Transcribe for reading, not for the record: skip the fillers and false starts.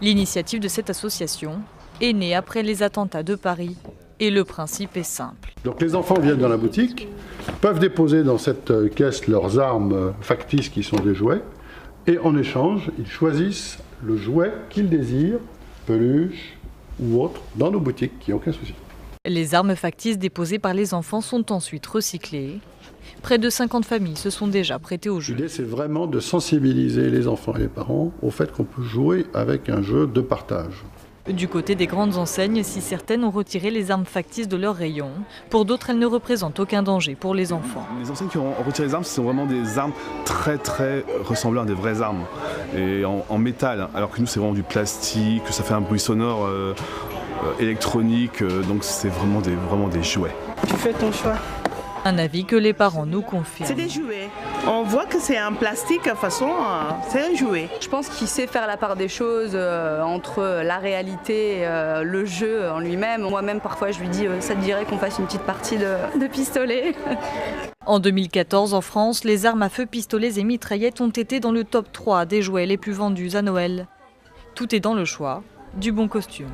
L'initiative de cette association est née après les attentats de Paris et le principe est simple. Donc les enfants viennent dans la boutique, peuvent déposer dans cette caisse leurs armes factices qui sont des jouets et en échange, ils choisissent le jouet qu'ils désirent, peluche ou autre, dans nos boutiques, il n'y a aucun souci. Les armes factices déposées par les enfants sont ensuite recyclées. Près de 50 familles se sont déjà prêtées au jeu. L'idée, c'est vraiment de sensibiliser les enfants et les parents au fait qu'on peut jouer avec un jeu de partage. Du côté des grandes enseignes, si certaines ont retiré les armes factices de leurs rayons, pour d'autres, elles ne représentent aucun danger pour les enfants. Les enseignes qui ont retiré les armes, ce sont vraiment des armes très ressemblant à des vraies armes, et en métal, alors que nous c'est vraiment du plastique, ça fait un bruit sonore électronique, donc c'est vraiment des jouets. Tu fais ton choix. Un avis que les parents nous confirment. C'est des jouets. On voit que c'est un plastique, de toute façon, c'est un jouet. Je pense qu'il sait faire la part des choses entre la réalité et le jeu en lui-même. Moi-même, parfois, je lui dis ça te dirait qu'on fasse une petite partie de pistolet. En 2014, en France, les armes à feu, pistolets et mitraillettes ont été dans le top 3 des jouets les plus vendus à Noël. Tout est dans le choix du bon costume.